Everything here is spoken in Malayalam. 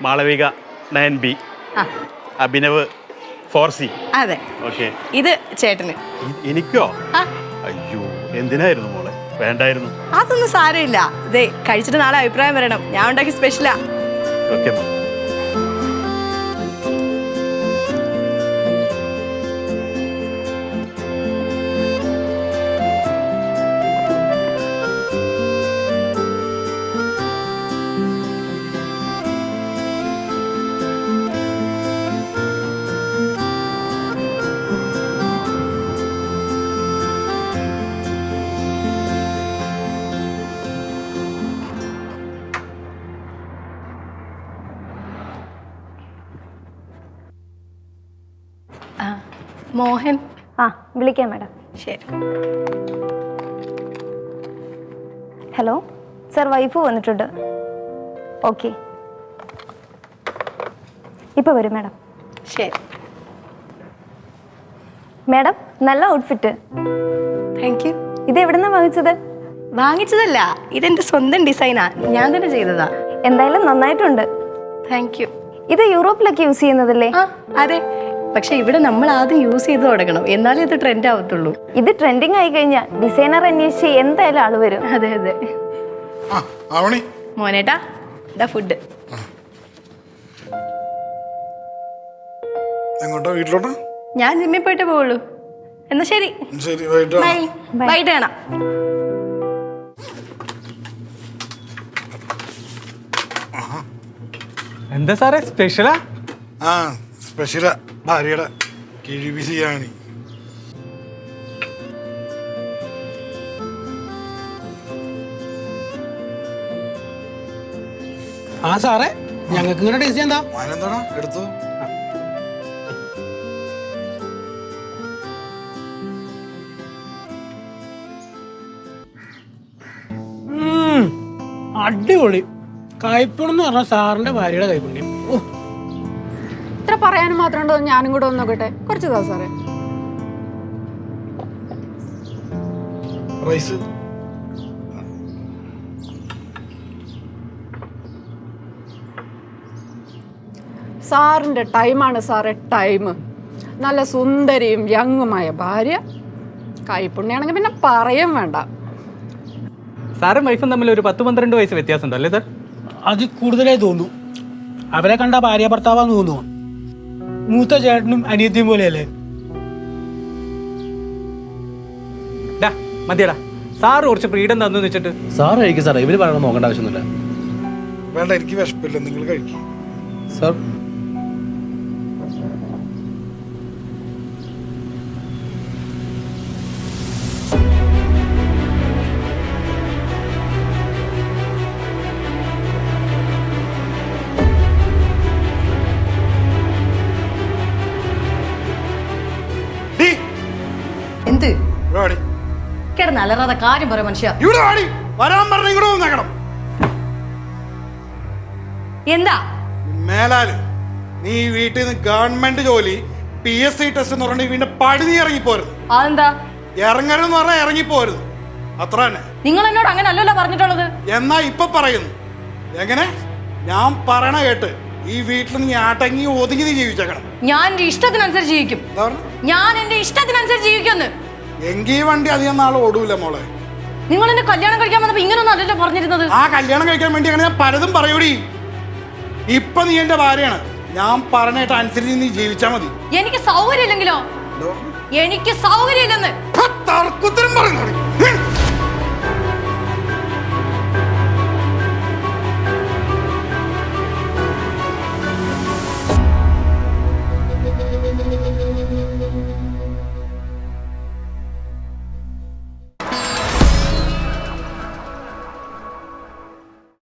Malavika 9B, Abhinav 4C. അതെ. ഓക്കെ. ഇത് ചേട്ടന്. എനിക്കോ? അയ്യോ, എന്തിനായിരുന്നു മോളെ? വേണ്ടായിരുന്നു. അതൊന്നും സാരമില്ല. ഇതേ കഴിച്ചിട്ട് നാളെ അഭിപ്രായം പറയണം. ഞാൻ ഉണ്ടാക്കി സ്പെഷ്യലാ. ഓക്കെ. മോഹൻ. വിളിക്കാം മാഡം. ശരി. ഹലോ സർ, വൈഫ് വന്നിട്ടുണ്ട്. ഓക്കെ, ഇപ്പോൾ വരും മാഡം. ശരി. മാഡം, നല്ല ഔട്ട്ഫിറ്റ്. Thank you. ഇത് എവിടെന്നാ വാങ്ങിച്ചത്? വാങ്ങിച്ചതല്ല, ഇതെന്റെ സ്വന്തം ഡിസൈനാ. ഞാൻ തന്നെ ചെയ്തതാ. എന്തായാലും നന്നായിട്ടുണ്ട്. Thank you. ഇത് യൂറോപ്പിലൊക്കെ യൂസ് ചെയ്യുന്നതല്ലേ? അതെ, പക്ഷെ ഇവിടെ നമ്മൾ ആദ്യം യൂസ് ചെയ്ത് തുടങ്ങണം, എന്നാലേ ഇത് ട്രെൻഡ് ആവത്തുള്ളൂ. ഇത് ട്രെൻഡിങ് ആയി കഴിഞ്ഞാൽ ഡിസൈനർ അന്വേഷിച്ച് എന്തായാലും ആള് വരും. അതെ അതെ. മോനേട്ടാ, ഇതാ ഫുഡ്. എങ്ങോട്ടാ? വീട്ടിലോട്ടാ? ഞാൻ ജിമ്മിൽ പോയിട്ട് പോവുള്ളൂ. എന്നാ ശരി. ബൈ. വൈകിട്ട് കാണാം. എന്താ സാറേ സ്പെഷ്യലാ? സ്പെഷ്യലാ. ഭാര്യയുടെ കിഴി ബിരിയാണി. സാറേ, ഞങ്ങൾക്ക് ഇങ്ങനെ ടേസ്റ്റ് എന്താ? എന്താടാ എടുത്തു? അടിപൊളി. കൈപ്പുണെന്ന് പറഞ്ഞ സാറിന്റെ ഭാര്യയുടെ കൈപ്പുണ്യം. ഇത്ര പറയാനും മാത്രം ഉണ്ടോ? ഞാനും കൂടെ ഒന്ന് നോക്കട്ടെ. കുറച്ച് താ സാറേ. റൈസ്. സാറിന്റെ ടൈമാണ് സാറേ, ടൈം. നല്ല സുന്ദരിയും യങ്ങുമായ ഭാര്യ, കൈപ്പുണ്യാണെങ്കിൽ പിന്നെ പറയും വേണ്ട. സാറും വൈഫും തമ്മിൽ ഒരു 10-12 വയസ്സ് വ്യത്യാസമുണ്ടോ അല്ലേ സാർ? അത് കൂടുതലായി തോന്നുന്നു. അവരെ കണ്ട ഭാര്യ ഭർത്താവാന്ന് തോന്നുന്നു. മൂത്ത ചേട്ടനും അനിയത്തിയും പോലെയല്ലേ? മതിയടാ, സാറ് കുറച്ച് ഫ്രീഡം തന്നു വെച്ചിട്ട്. സാർ കഴിക്കും സാറേ, ഇവര് പറയണം നോക്കേണ്ട ആവശ്യമൊന്നുമില്ല. വേണ്ട, എനിക്ക് വിശപ്പില്ല, നിങ്ങൾ കഴിക്കും. സാർ എന്ത് ഇവിടെ കിടന്ന് അലറാതെ കാര്യം പറയാം മനുഷ്യ. ഇവിടെ വരാൻ പറഞ്ഞ ഇങ്ങോട്ട് വന്നേക്കണം. എന്താ മേലാല് നീ വീട്ടിൽ നിന്ന് ഗവൺമെന്റ് ജോലി PSC ടെസ്റ്റ് എന്ന് പറഞ്ഞിട്ട് വീണ്ടും പടി നീ ഇറങ്ങിപ്പോരുത്. അതെന്താ? ഇറങ്ങരുതെന്ന് പറഞ്ഞാൽ ഇറങ്ങിപ്പോരുത്, അത്ര തന്നെ. നിങ്ങൾ എന്നോട് അങ്ങനെ അല്ലല്ലോ പറഞ്ഞിട്ടുള്ളത്. എന്നാ ഇപ്പൊ പറയുന്നു. എങ്ങനെ? ഞാൻ പറയണ കേട്ട് ഈ വീട്ടിൽ നീ അടങ്ങി ഒതുങ്ങി നീ ജീവിച്ചേക്കണം. ഞാൻ എന്റെ ഇഷ്ടത്തിനനുസരിച്ച് ജീവിക്കും. ഞാൻ എന്റെ ഇഷ്ടത്തിനനുസരിച്ച് ജീവിക്കുന്നു. എങ്കി വണ്ടി അധികം നാൾ ഓടൂല മോളെ. നിങ്ങൾ എന്നെ കല്യാണം കഴിക്കാൻ വന്നപ്പോ ഇങ്ങനൊന്നും അല്ലല്ലോ പറഞ്ഞിരുന്നത്. ആ കല്യാണം കഴിക്കാൻ വേണ്ടി അങ്ങനെ ഞാൻ പലതും പറയൂടി. ഇപ്പൊ നീ എന്റെ ഭാര്യയാണ്. ഞാൻ പറഞ്ഞിട്ട് അനുസരിച്ച് നീ ജീവിച്ചാ മതി. എനിക്ക് സൗകര്യം ഇല്ലെങ്കിലോ? എനിക്ക് സൗകര്യം ഇല്ലെന്ന് തർക്കുത്തരം പറയുന്നു.